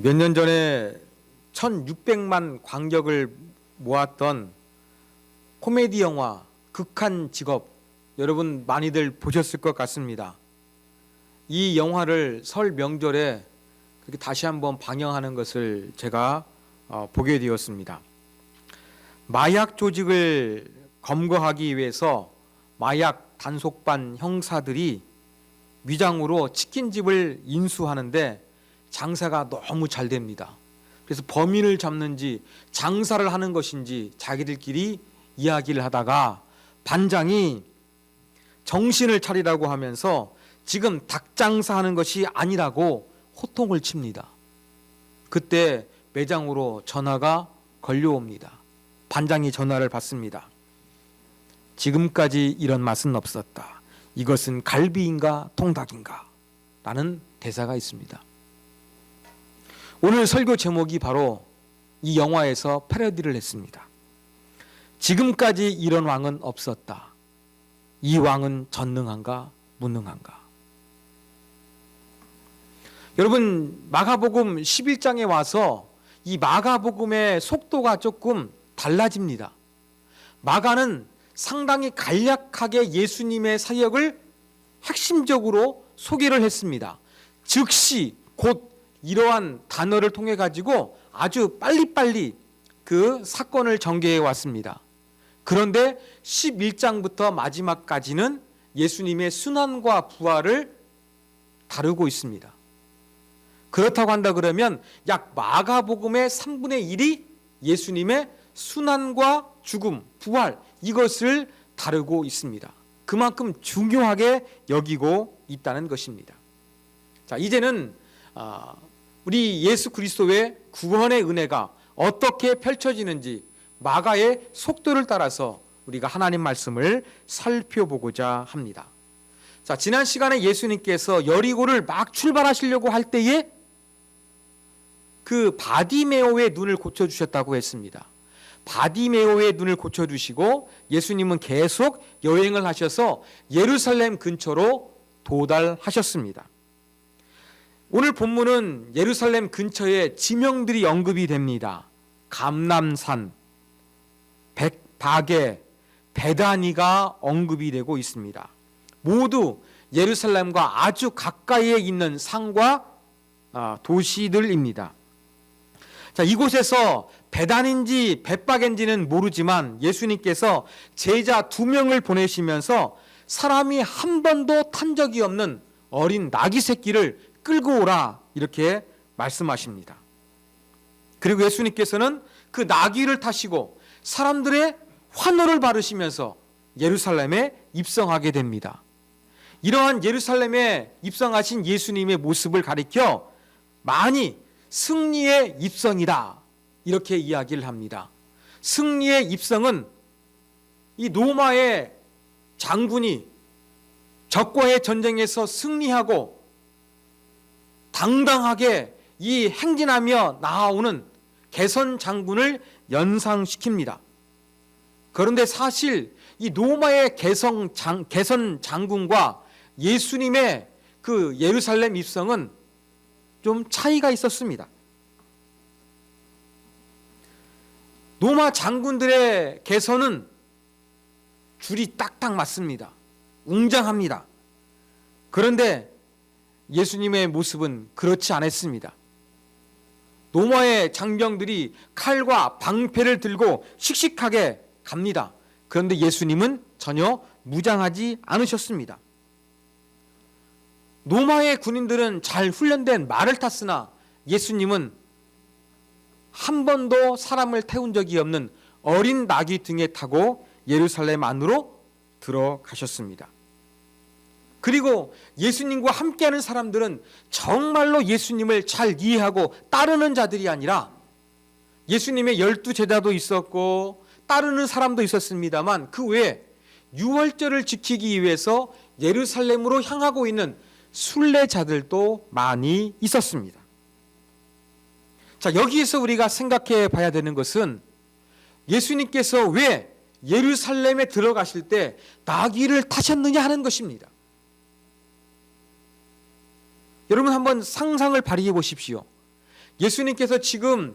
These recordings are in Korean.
몇 년 전에 1600만 관객을 모았던 코미디 영화 극한 직업, 여러분 많이들 보셨을 것 같습니다. 이 영화를 설 명절에 그렇게 다시 한번 방영하는 것을 제가 보게 되었습니다. 마약 조직을 검거하기 위해서 마약 단속반 형사들이 위장으로 치킨집을 인수하는데 장사가 너무 잘 됩니다. 그래서 범인을 잡는지 장사를 하는 것인지 자기들끼리 이야기를 하다가 반장이 정신을 차리라고 하면서 지금 닭 장사하는 것이 아니라고 호통을 칩니다. 그때 매장으로 전화가 걸려옵니다. 반장이 전화를 받습니다. 지금까지 이런 맛은 없었다. 이것은 갈비인가 통닭인가? 라는 대사가 있습니다. 오늘 설교 제목이 바로 이 영화에서 패러디를 했습니다. 지금까지 이런 왕은 없었다. 이 왕은 전능한가 무능한가? 여러분, 마가복음 11장에 와서 이 마가복음의 속도가 조금 달라집니다. 마가는 상당히 간략하게 예수님의 사역을 핵심적으로 소개를 했습니다. 즉시 곧 이러한 단어를 통해 가지고 아주 빨리빨리 그 사건을 전개해 왔습니다. 그런데 11장부터 마지막까지는 예수님의 순환과 부활을 다루고 있습니다. 그렇다고 한다 그러면 약 마가복음의 3분의 1이 예수님의 순환과 죽음, 부활, 이것을 다루고 있습니다. 그만큼 중요하게 여기고 있다는 것입니다. 자, 이제는 우리 예수 그리스도의 구원의 은혜가 어떻게 펼쳐지는지 마가의 속도를 따라서 우리가 하나님 말씀을 살펴보고자 합니다. 자, 지난 시간에 예수님께서 여리고를 막 출발하시려고 할 때에 그 바디메오의 눈을 고쳐주셨다고 했습니다. 바디메오의 눈을 고쳐주시고 예수님은 계속 여행을 하셔서 예루살렘 근처로 도달하셨습니다. 오늘 본문은 예루살렘 근처에 지명들이 언급이 됩니다. 감람산, 백박에, 베다니가 언급이 되고 있습니다. 모두 예루살렘과 아주 가까이에 있는 산과 도시들입니다. 자, 이곳에서 베단인지 벳박인지는 모르지만 예수님께서 제자 2명을 보내시면서 사람이 한 번도 탄 적이 없는 어린 나귀 새끼를 끌고 오라 이렇게 말씀하십니다. 그리고 예수님께서는 그 나귀를 타시고 사람들의 환호를 받으시면서 예루살렘에 입성하게 됩니다. 이러한 예루살렘에 입성하신 예수님의 모습을 가리켜 많이 승리의 입성이다 이렇게 이야기를 합니다. 승리의 입성은 이 로마의 장군이 적과의 전쟁에서 승리하고 당당하게 이 행진하며 나아오는 개선 장군을 연상시킵니다. 그런데 사실 이 로마의 개선 장군과 예수님의 그 예루살렘 입성은 좀 차이가 있었습니다. 로마 장군들의 개선은 줄이 딱딱 맞습니다. 웅장합니다. 그런데 예수님의 모습은 그렇지 않았습니다. 로마의 장병들이 칼과 방패를 들고 씩씩하게 갑니다. 그런데 예수님은 전혀 무장하지 않으셨습니다. 로마의 군인들은 잘 훈련된 말을 탔으나 예수님은 한 번도 사람을 태운 적이 없는 어린 나귀 등에 타고 예루살렘 안으로 들어가셨습니다. 그리고 예수님과 함께하는 사람들은 정말로 예수님을 잘 이해하고 따르는 자들이 아니라 예수님의 12제자도 있었고 따르는 사람도 있었습니다만 그 외에 유월절을 지키기 위해서 예루살렘으로 향하고 있는 순례자들도 많이 있었습니다. 자, 여기에서 우리가 생각해 봐야 되는 것은 예수님께서 왜 예루살렘에 들어가실 때 나귀를 타셨느냐 하는 것입니다. 여러분 한번 상상을 발휘해 보십시오. 예수님께서 지금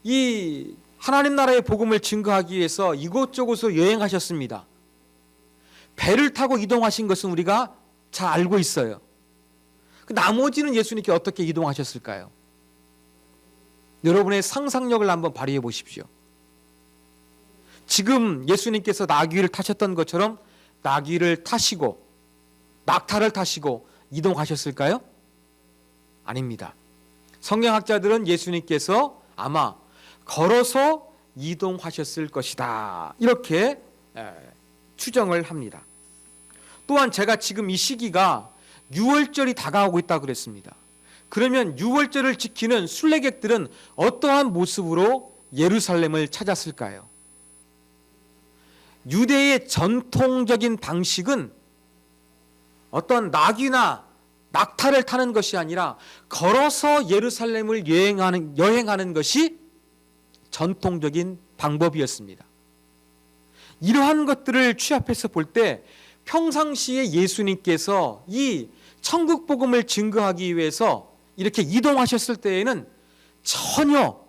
이 하나님 나라의 복음을 증거하기 위해서 이곳저곳으로 여행하셨습니다. 배를 타고 이동하신 것은 우리가 잘 알고 있어요. 나머지는 예수님께 어떻게 이동하셨을까요? 여러분의 상상력을 한번 발휘해 보십시오. 지금 예수님께서 나귀를 타셨던 것처럼 나귀를 타시고 낙타를 타시고 이동하셨을까요? 아닙니다. 성경학자들은 예수님께서 아마 걸어서 이동하셨을 것이다, 이렇게 추정을 합니다. 또한 제가 지금 이 시기가 유월절이 다가오고 있다고 그랬습니다. 그러면 유월절을 지키는 순례객들은 어떠한 모습으로 예루살렘을 찾았을까요? 유대의 전통적인 방식은 어떤 나귀나 낙타를 타는 것이 아니라 걸어서 예루살렘을 여행하는 것이 전통적인 방법이었습니다. 이러한 것들을 취합해서 볼 때 평상시에 예수님께서 이 천국 복음을 증거하기 위해서 이렇게 이동하셨을 때에는 전혀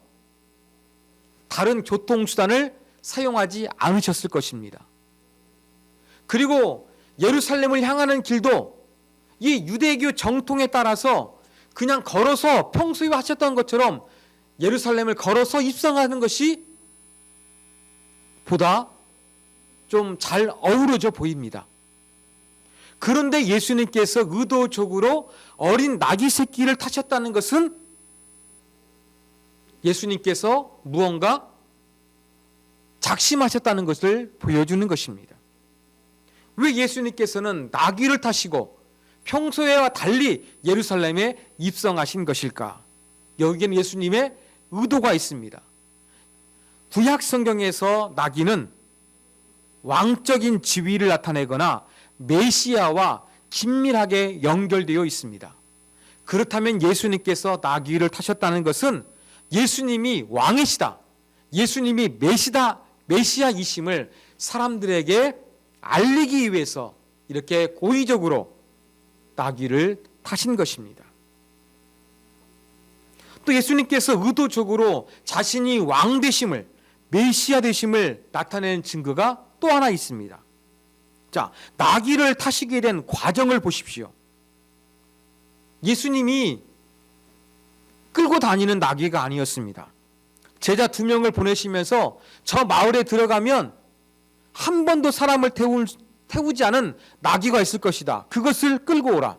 다른 교통수단을 사용하지 않으셨을 것입니다. 그리고 예루살렘을 향하는 길도 이 유대교 정통에 따라서 그냥 걸어서 평소에 하셨던 것처럼 예루살렘을 걸어서 입성하는 것이 보다 좀 잘 어우러져 보입니다. 그런데 예수님께서 의도적으로 어린 나귀 새끼를 타셨다는 것은 예수님께서 무언가 작심하셨다는 것을 보여주는 것입니다. 왜 예수님께서는 나귀를 타시고 평소에와 달리 예루살렘에 입성하신 것일까? 여기에는 예수님의 의도가 있습니다. 구약 성경에서 나귀는 왕적인 지위를 나타내거나 메시아와 긴밀하게 연결되어 있습니다. 그렇다면 예수님께서 나귀를 타셨다는 것은 예수님이 왕이시다, 예수님이 메시아이심을 사람들에게 알리기 위해서 이렇게 고의적으로 나귀를 타신 것입니다. 또 예수님께서 의도적으로 자신이 왕 되심을, 메시아 되심을 나타내는 증거가 또 하나 있습니다. 자, 나귀를 타시게 된 과정을 보십시오. 예수님이 끌고 다니는 나귀가 아니었습니다. 제자 2명을 보내시면서 저 마을에 들어가면 한 번도 사람을 태우지 않은 나귀가 있을 것이다, 그것을 끌고 오라.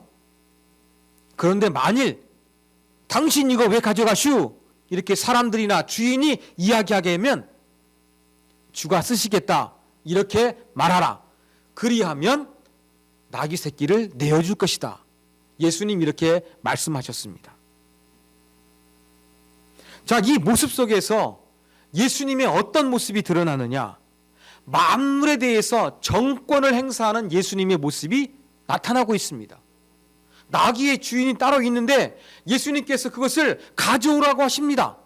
그런데 만일 당신 이거 왜 가져가슈? 이렇게 사람들이나 주인이 이야기하게 하면 주가 쓰시겠다, 이렇게 말하라. 그리하면 나귀 새끼를 내어줄 것이다. 예수님 이렇게 말씀하셨습니다. 자, 이 모습 속에서 예수님의 어떤 모습이 드러나느냐? 만물에 대해서 정권을 행사하는 예수님의 모습이 나타나고 있습니다. 나귀의 주인이 따로 있는데 예수님께서 그것을 가져오라고 하십니다.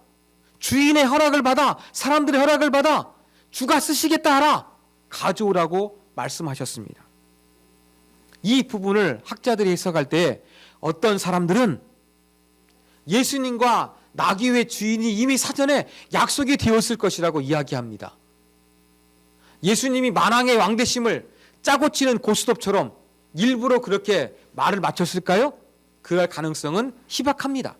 주인의 허락을 받아, 사람들의 허락을 받아 주가 쓰시겠다 하라, 가져오라고 말씀하셨습니다. 이 부분을 학자들이 해석할 때 어떤 사람들은 예수님과 나귀의 주인이 이미 사전에 약속이 되었을 것이라고 이야기합니다. 예수님이 만왕의 왕 되심을 짜고 치는 고스톱처럼 일부러 그렇게 말을 맞췄을까요? 그럴 가능성은 희박합니다.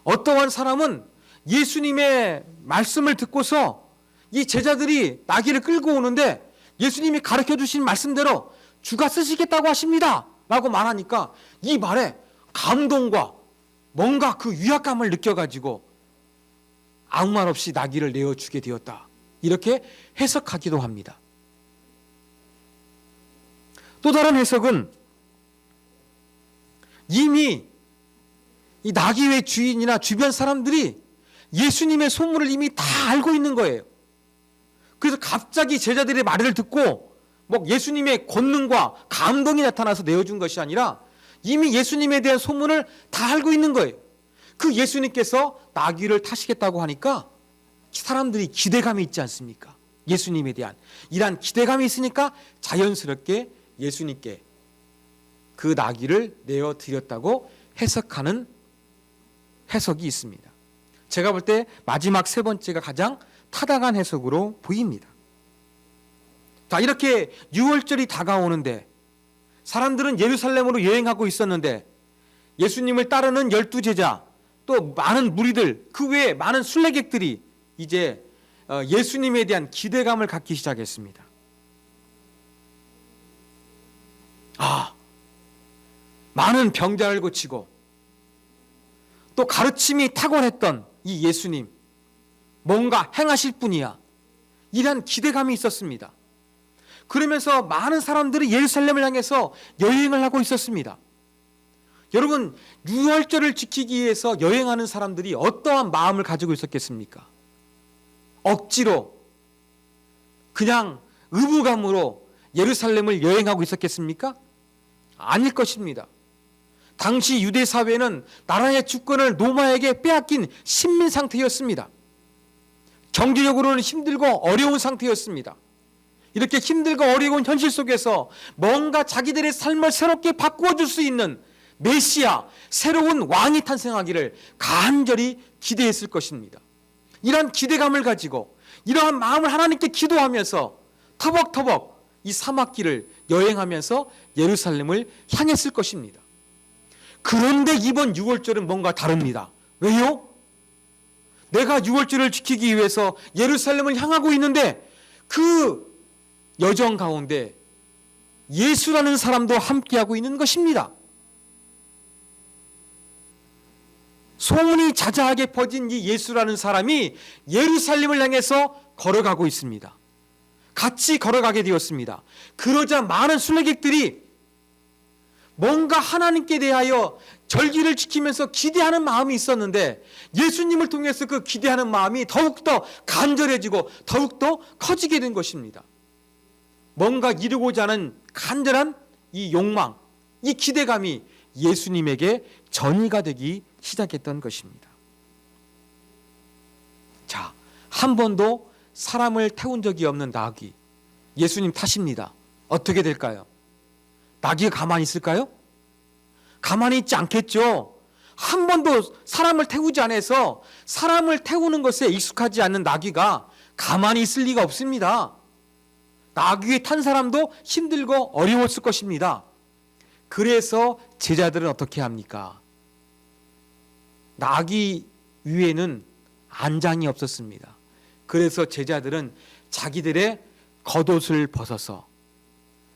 어떠한 사람은 예수님의 말씀을 듣고서 이 제자들이 나귀를 끌고 오는데 예수님이 가르쳐 주신 말씀대로 주가 쓰시겠다고 하십니다 라고 말하니까 이 말에 감동과 뭔가 그 위압감을 느껴가지고 아무 말 없이 나귀를 내어주게 되었다, 이렇게 해석하기도 합니다. 또 다른 해석은 이미 이 나귀의 주인이나 주변 사람들이 예수님의 소문을 이미 다 알고 있는 거예요. 그래서 갑자기 제자들의 말을 듣고 뭐 예수님의 권능과 감동이 나타나서 내어준 것이 아니라 이미 예수님에 대한 소문을 다 알고 있는 거예요. 그 예수님께서 나귀를 타시겠다고 하니까 사람들이 기대감이 있지 않습니까? 예수님에 대한 이러한 기대감이 있으니까 자연스럽게 예수님께 그 나귀를 내어드렸다고 해석이 있습니다. 제가 볼 때 마지막 세 번째가 가장 타당한 해석으로 보입니다. 자, 이렇게 유월절이 다가오는데 사람들은 예루살렘으로 여행하고 있었는데 예수님을 따르는 12제자 또 많은 무리들 그 외에 많은 순례객들이 이제 예수님에 대한 기대감을 갖기 시작했습니다. 많은 병자를 고치고 또 가르침이 탁월했던 이 예수님 뭔가 행하실 분이야 이런 기대감이 있었습니다. 그러면서 많은 사람들이 예루살렘을 향해서 여행을 하고 있었습니다. 여러분, 유월절을 지키기 위해서 여행하는 사람들이 어떠한 마음을 가지고 있었겠습니까? 억지로 그냥 의무감으로 예루살렘을 여행하고 있었겠습니까? 아닐 것입니다. 당시 유대 사회는 나라의 주권을 로마에게 빼앗긴 식민 상태였습니다. 경제적으로는 힘들고 어려운 상태였습니다. 이렇게 힘들고 어려운 현실 속에서 뭔가 자기들의 삶을 새롭게 바꾸어 줄 수 있는 메시아, 새로운 왕이 탄생하기를 간절히 기대했을 것입니다. 이러한 기대감을 가지고 이러한 마음을 하나님께 기도하면서 터벅터벅 이 사막길을 여행하면서 예루살렘을 향했을 것입니다. 그런데 이번 유월절은 뭔가 다릅니다. 왜요? 내가 유월절을 지키기 위해서 예루살렘을 향하고 있는데 그 여정 가운데 예수라는 사람도 함께하고 있는 것입니다. 소문이 자자하게 퍼진 이 예수라는 사람이 예루살렘을 향해서 걸어가고 있습니다. 같이 걸어가게 되었습니다. 그러자 많은 순례객들이 뭔가 하나님께 대하여 절기를 지키면서 기대하는 마음이 있었는데 예수님을 통해서 그 기대하는 마음이 더욱더 간절해지고 더욱더 커지게 된 것입니다. 뭔가 이루고자 하는 간절한 이 욕망, 이 기대감이 예수님에게 전이가 되기 시작했던 것입니다. 자, 한 번도 사람을 태운 적이 없는 나귀, 예수님 타십니다. 어떻게 될까요? 나귀가 가만히 있을까요? 가만히 있지 않겠죠. 한 번도 사람을 태우지 않아서 사람을 태우는 것에 익숙하지 않는 나귀가 가만히 있을 리가 없습니다. 나귀에 탄 사람도 힘들고 어려웠을 것입니다. 그래서 제자들은 어떻게 합니까? 나귀 위에는 안장이 없었습니다. 그래서 제자들은 자기들의 겉옷을 벗어서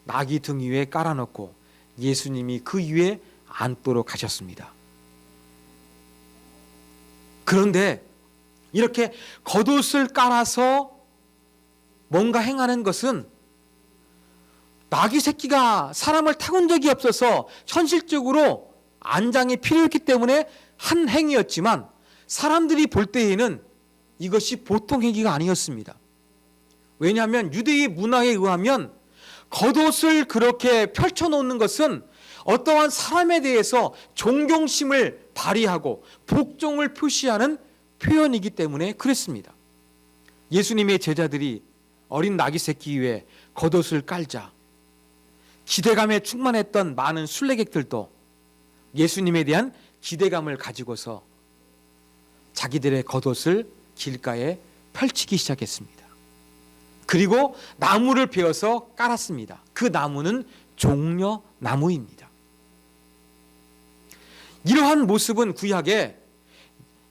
나귀 등 위에 깔아놓고 예수님이 그 위에 앉도록 하셨습니다. 그런데 이렇게 겉옷을 깔아서 뭔가 행하는 것은 나귀 새끼가 사람을 태운 적이 없어서 현실적으로 안장이 필요했기 때문에 한 행위였지만 사람들이 볼 때에는 이것이 보통 행위가 아니었습니다. 왜냐하면 유대의 문화에 의하면 겉옷을 그렇게 펼쳐놓는 것은 어떠한 사람에 대해서 존경심을 발휘하고 복종을 표시하는 표현이기 때문에 그랬습니다. 예수님의 제자들이 어린 나귀 새끼 위에 겉옷을 깔자 기대감에 충만했던 많은 순례객들도 예수님에 대한 기대감을 가지고서 자기들의 겉옷을 길가에 펼치기 시작했습니다. 그리고 나무를 베어서 깔았습니다. 그 나무는 종려나무입니다. 이러한 모습은 구약에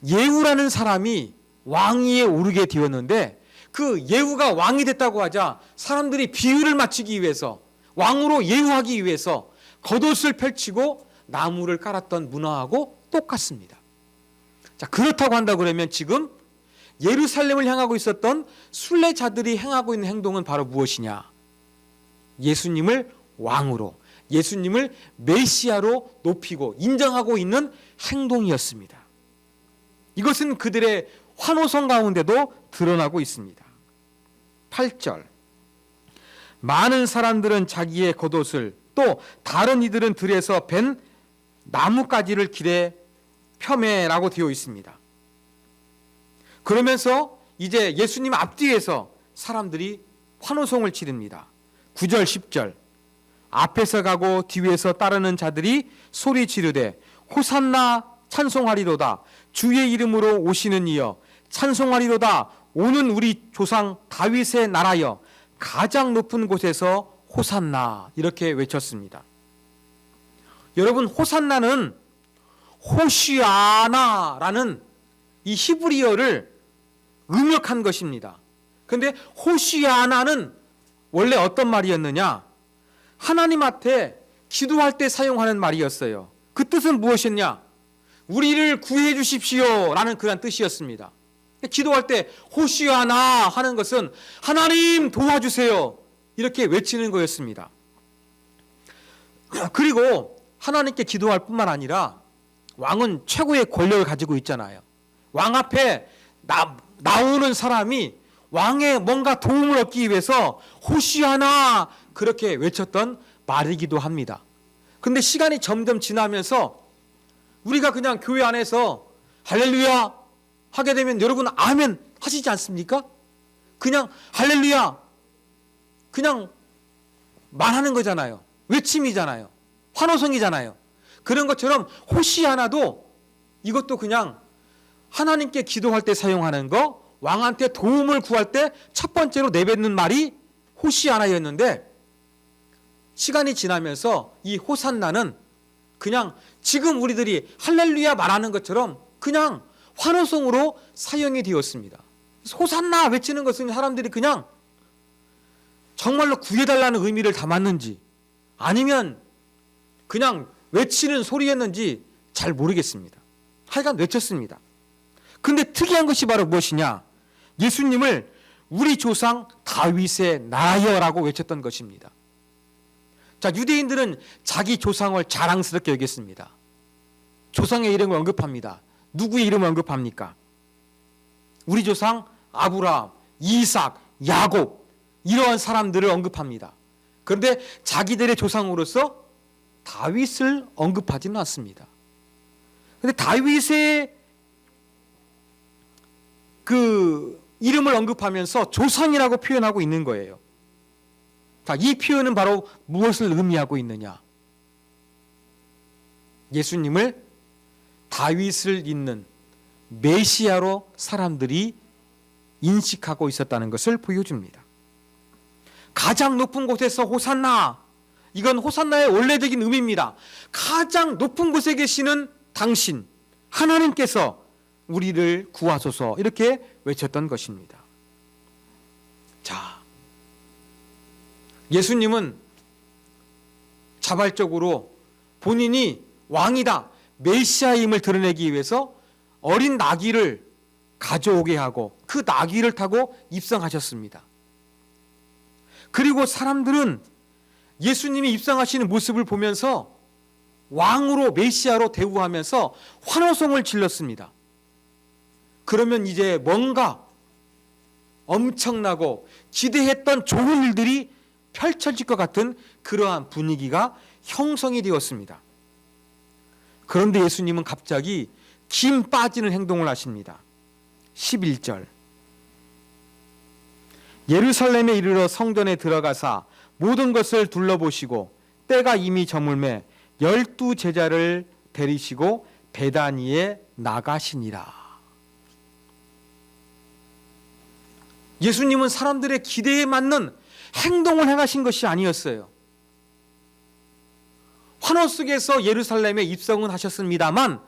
예후라는 사람이 왕위에 오르게 되었는데 그 예후가 왕이 됐다고 하자 사람들이 비유를 맞추기 위해서 왕으로 예후하기 위해서 겉옷을 펼치고 나무를 깔았던 문화하고 똑같습니다. 자, 그렇다고 한다 그러면 지금 예루살렘을 향하고 있었던 순례자들이 행하고 있는 행동은 바로 무엇이냐? 예수님을 왕으로, 예수님을 메시아로 높이고 인정하고 있는 행동이었습니다. 이것은 그들의 환호성 가운데도 드러나고 있습니다. 8절, 많은 사람들은 자기의 겉옷을 또 다른 이들은 들에서 벤 나뭇가지를 길에 펴매라고 되어 있습니다. 그러면서 이제 예수님 앞뒤에서 사람들이 환호성을 치릅니다. 9절 10절, 앞에서 가고 뒤에서 따르는 자들이 소리 지르되 호산나 찬송하리로다, 주의 이름으로 오시는 이여 찬송하리로다. 오는 우리 조상 다윗의 나라여 가장 높은 곳에서 호산나. 이렇게 외쳤습니다. 여러분, 호산나는 호시아나라는 이 히브리어를 음역한 것입니다. 그런데 호시아나는 원래 어떤 말이었느냐? 하나님 앞에 기도할 때 사용하는 말이었어요. 그 뜻은 무엇이었냐? 우리를 구해 주십시오 라는 그런 뜻이었습니다. 기도할 때 호시아나 하는 것은 하나님 도와주세요 이렇게 외치는 거였습니다. 그리고 하나님께 기도할 뿐만 아니라 왕은 최고의 권력을 가지고 있잖아요. 왕 앞에 나오는 사람이 왕의 뭔가 도움을 얻기 위해서 호시아나 그렇게 외쳤던 말이기도 합니다. 그런데 시간이 점점 지나면서 우리가 그냥 교회 안에서 할렐루야 하게 되면 여러분 아멘 하시지 않습니까? 그냥 할렐루야 그냥 말하는 거잖아요. 외침이잖아요. 환호성이잖아요. 그런 것처럼 호시아나도 이것도 그냥 하나님께 기도할 때 사용하는 거, 왕한테 도움을 구할 때 첫 번째로 내뱉는 말이 호시아나였는데 시간이 지나면서 이 호산나는 그냥 지금 우리들이 할렐루야 말하는 것처럼 그냥 환호성으로 사용이 되었습니다. 호산나 외치는 것은 사람들이 그냥 정말로 구해달라는 의미를 담았는지 아니면 그냥 외치는 소리였는지 잘 모르겠습니다. 하여간 외쳤습니다. 근데 특이한 것이 바로 무엇이냐? 예수님을 우리 조상 다윗의 나라여라고 외쳤던 것입니다. 자, 유대인들은 자기 조상을 자랑스럽게 여겼습니다. 조상의 이름을 언급합니다. 누구의 이름을 언급합니까? 우리 조상 아브라함, 이삭, 야곱 이러한 사람들을 언급합니다. 그런데 자기들의 조상으로서 다윗을 언급하지는 않습니다. 그런데 다윗의 그 이름을 언급하면서 조상이라고 표현하고 있는 거예요. 자, 이 표현은 바로 무엇을 의미하고 있느냐? 예수님을 다윗을 잇는 메시아로 사람들이 인식하고 있었다는 것을 보여줍니다. 가장 높은 곳에서 호산나. 이건 호산나의 원래적인 의미입니다. 가장 높은 곳에 계시는 당신, 하나님께서 우리를 구하소서 이렇게 외쳤던 것입니다. 자, 예수님은 자발적으로 본인이 왕이다, 메시아임을 드러내기 위해서 어린 나귀를 가져오게 하고 그 나귀를 타고 입성하셨습니다. 그리고 사람들은 예수님이 입성하시는 모습을 보면서 왕으로 메시아로 대우하면서 환호성을 질렀습니다. 그러면 이제 뭔가 엄청나고 기대했던 좋은 일들이 펼쳐질 것 같은 그러한 분위기가 형성이 되었습니다. 그런데 예수님은 갑자기 김 빠지는 행동을 하십니다. 11절 예루살렘에 이르러 성전에 들어가사 모든 것을 둘러보시고 때가 이미 저물매 12 제자를 데리시고 베다니에 나가시니라. 예수님은 사람들의 기대에 맞는 행동을 행하신 것이 아니었어요. 환호 속에서 예루살렘에 입성은 하셨습니다만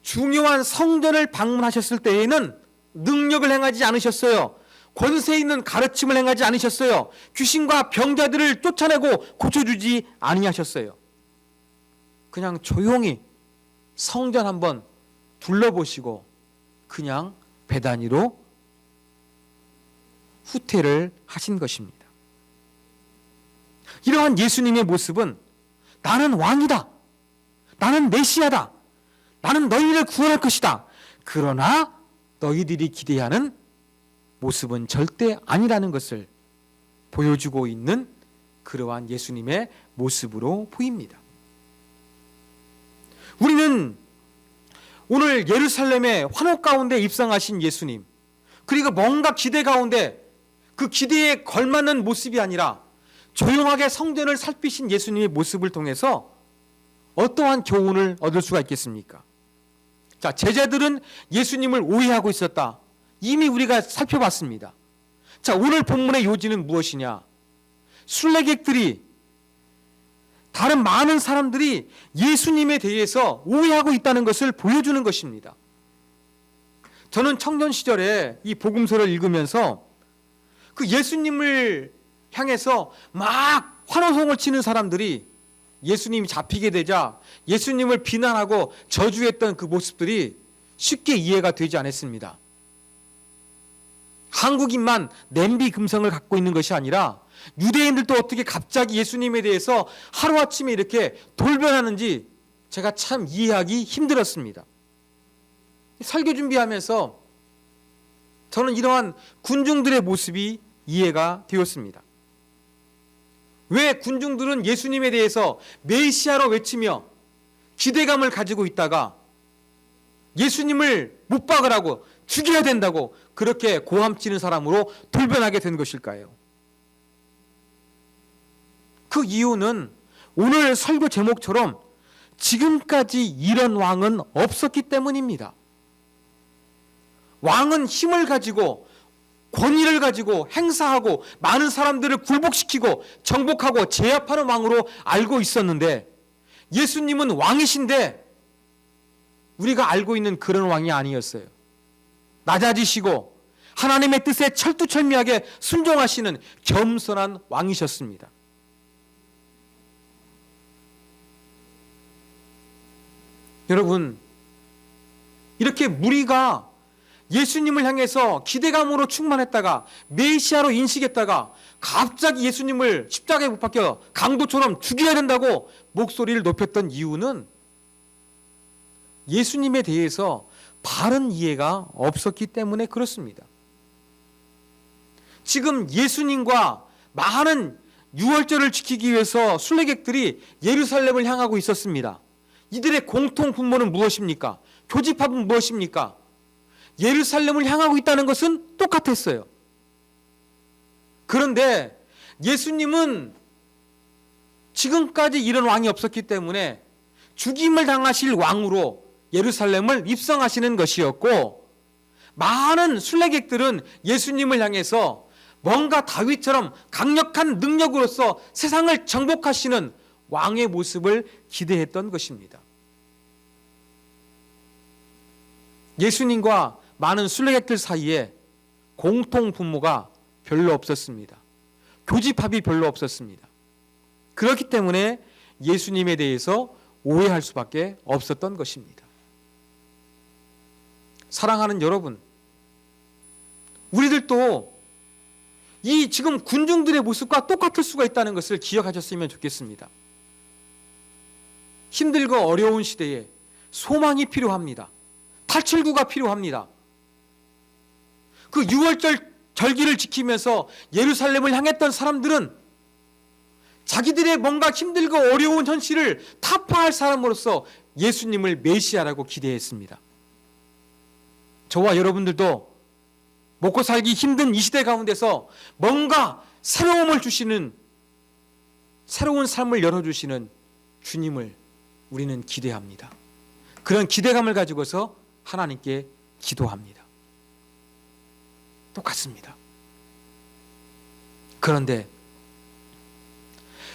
중요한 성전을 방문하셨을 때에는 능력을 행하지 않으셨어요. 권세 있는 가르침을 행하지 않으셨어요. 귀신과 병자들을 쫓아내고 고쳐주지 아니하셨어요. 그냥 조용히 성전 한번 둘러보시고 그냥 베다니로 후퇴를 하신 것입니다. 이러한 예수님의 모습은 나는 왕이다, 나는 메시아다, 나는 너희를 구원할 것이다, 그러나 너희들이 기대하는 모습은 절대 아니라는 것을 보여주고 있는 그러한 예수님의 모습으로 보입니다. 우리는 오늘 예루살렘의 환호 가운데 입성하신 예수님, 그리고 뭔가 기대 가운데 그 기대에 걸맞는 모습이 아니라 조용하게 성전을 살피신 예수님의 모습을 통해서 어떠한 교훈을 얻을 수가 있겠습니까? 자, 제자들은 예수님을 오해하고 있었다. 이미 우리가 살펴봤습니다. 자, 오늘 본문의 요지는 무엇이냐? 순례객들이, 다른 많은 사람들이 예수님에 대해서 오해하고 있다는 것을 보여주는 것입니다. 저는 청년 시절에 이 복음서를 읽으면서 그 예수님을 향해서 막 환호성을 치는 사람들이 예수님이 잡히게 되자 예수님을 비난하고 저주했던 그 모습들이 쉽게 이해가 되지 않았습니다. 한국인만 냄비 금성을 갖고 있는 것이 아니라 유대인들도 어떻게 갑자기 예수님에 대해서 하루아침에 이렇게 돌변하는지 제가 참 이해하기 힘들었습니다. 설교 준비하면서 저는 이러한 군중들의 모습이 이해가 되었습니다. 왜 군중들은 예수님에 대해서 메시아로 외치며 기대감을 가지고 있다가 예수님을 못 박으라고, 죽여야 된다고 그렇게 고함치는 사람으로 돌변하게 된 것일까요? 그 이유는 오늘 설교 제목처럼 지금까지 이런 왕은 없었기 때문입니다. 왕은 힘을 가지고 권위를 가지고 행사하고 많은 사람들을 굴복시키고 정복하고 제압하는 왕으로 알고 있었는데, 예수님은 왕이신데 우리가 알고 있는 그런 왕이 아니었어요. 낮아지시고 하나님의 뜻에 철두철미하게 순종하시는 겸손한 왕이셨습니다. 여러분, 이렇게 무리가 예수님을 향해서 기대감으로 충만했다가 메시아로 인식했다가 갑자기 예수님을 십자가에 못 박혀 강도처럼 죽여야 된다고 목소리를 높였던 이유는 예수님에 대해서 바른 이해가 없었기 때문에 그렇습니다. 지금 예수님과 많은 유월절을 지키기 위해서 순례객들이 예루살렘을 향하고 있었습니다. 이들의 공통 분모는 무엇입니까? 교집합은 무엇입니까? 예루살렘을 향하고 있다는 것은 똑같았어요. 그런데 예수님은 지금까지 이런 왕이 없었기 때문에 죽임을 당하실 왕으로 예루살렘을 입성하시는 것이었고, 많은 순례객들은 예수님을 향해서 뭔가 다윗처럼 강력한 능력으로서 세상을 정복하시는 왕의 모습을 기대했던 것입니다. 예수님과 많은 순례객들 사이에 공통 분모가 별로 없었습니다. 교집합이 별로 없었습니다. 그렇기 때문에 예수님에 대해서 오해할 수밖에 없었던 것입니다. 사랑하는 여러분, 우리들도 이 지금 군중들의 모습과 똑같을 수가 있다는 것을 기억하셨으면 좋겠습니다. 힘들고 어려운 시대에 소망이 필요합니다. 탈출구가 필요합니다. 그 6월절 절기를 지키면서 예루살렘을 향했던 사람들은 자기들의 뭔가 힘들고 어려운 현실을 타파할 사람으로서 예수님을 메시아라고 기대했습니다. 저와 여러분들도 먹고 살기 힘든 이 시대 가운데서 뭔가 새로움을 주시는, 새로운 삶을 열어주시는 주님을 우리는 기대합니다. 그런 기대감을 가지고서 하나님께 기도합니다. 똑같습니다. 그런데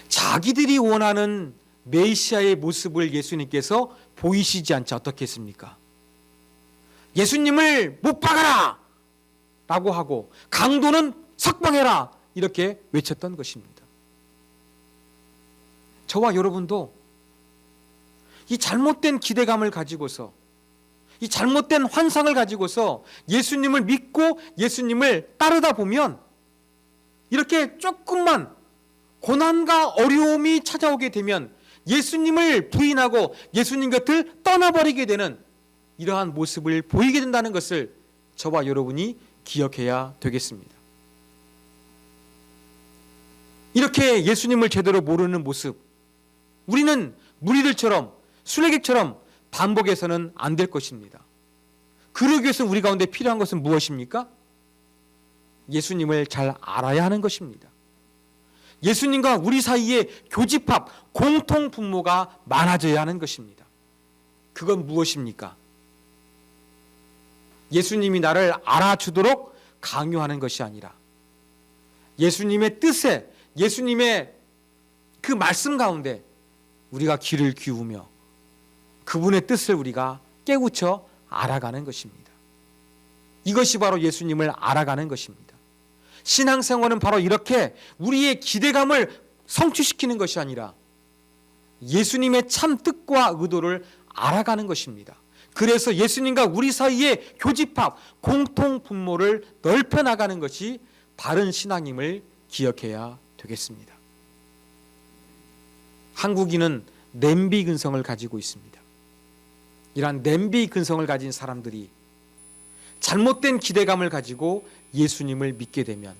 자기들이 원하는 메시아의 모습을 예수님께서 보이시지 않자 어떻게 했습니까? 예수님을 못 박아라! 라고 하고 강도는 석방해라! 이렇게 외쳤던 것입니다. 저와 여러분도 이 잘못된 기대감을 가지고서, 이 잘못된 환상을 가지고서 예수님을 믿고 예수님을 따르다 보면 이렇게 조금만 고난과 어려움이 찾아오게 되면 예수님을 부인하고 예수님 곁을 떠나버리게 되는 이러한 모습을 보이게 된다는 것을 저와 여러분이 기억해야 되겠습니다. 이렇게 예수님을 제대로 모르는 모습, 우리는 무리들처럼 순례객처럼 반복해서는 안 될 것입니다. 그러기 위해서 우리 가운데 필요한 것은 무엇입니까? 예수님을 잘 알아야 하는 것입니다. 예수님과 우리 사이에 교집합, 공통 분모가 많아져야 하는 것입니다. 그건 무엇입니까? 예수님이 나를 알아주도록 강요하는 것이 아니라 예수님의 뜻에, 예수님의 그 말씀 가운데 우리가 귀를 기우며 그분의 뜻을 우리가 깨우쳐 알아가는 것입니다. 이것이 바로 예수님을 알아가는 것입니다. 신앙생활은 바로 이렇게 우리의 기대감을 성취시키는 것이 아니라 예수님의 참 뜻과 의도를 알아가는 것입니다. 그래서 예수님과 우리 사이의 교집합, 공통 분모를 넓혀 나가는 것이 바른 신앙임을 기억해야 되겠습니다. 한국인은 냄비 근성을 가지고 있습니다. 이러한 냄비 근성을 가진 사람들이 잘못된 기대감을 가지고 예수님을 믿게 되면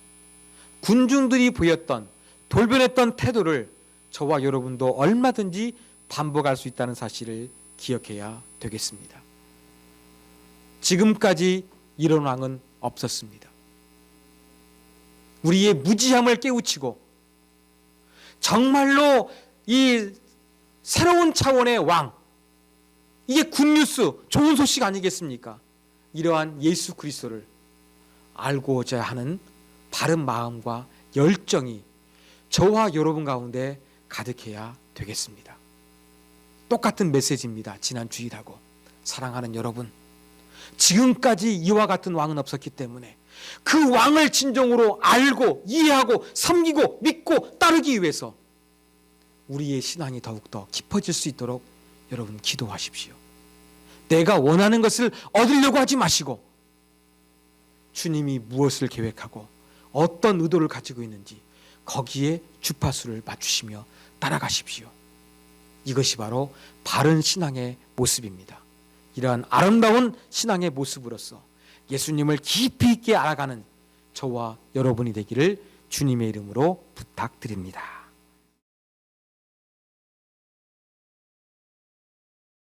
군중들이 보였던 돌변했던 태도를 저와 여러분도 얼마든지 반복할 수 있다는 사실을 기억해야 되겠습니다. 지금까지 이런 왕은 없었습니다. 우리의 무지함을 깨우치고 정말로 이 새로운 차원의 왕, 이게 굿뉴스, 좋은 소식 아니겠습니까? 이러한 예수 그리스도를 알고자 하는 바른 마음과 열정이 저와 여러분 가운데 가득해야 되겠습니다. 똑같은 메시지입니다. 지난 주일하고. 사랑하는 여러분, 지금까지 이와 같은 왕은 없었기 때문에 그 왕을 진정으로 알고 이해하고 섬기고 믿고 따르기 위해서 우리의 신앙이 더욱더 깊어질 수 있도록 여러분 기도하십시오. 내가 원하는 것을 얻으려고 하지 마시고 주님이 무엇을 계획하고 어떤 의도를 가지고 있는지 거기에 주파수를 맞추시며 따라가십시오. 이것이 바로 바른 신앙의 모습입니다. 이러한 아름다운 신앙의 모습으로서 예수님을 깊이 있게 알아가는 저와 여러분이 되기를 주님의 이름으로 부탁드립니다.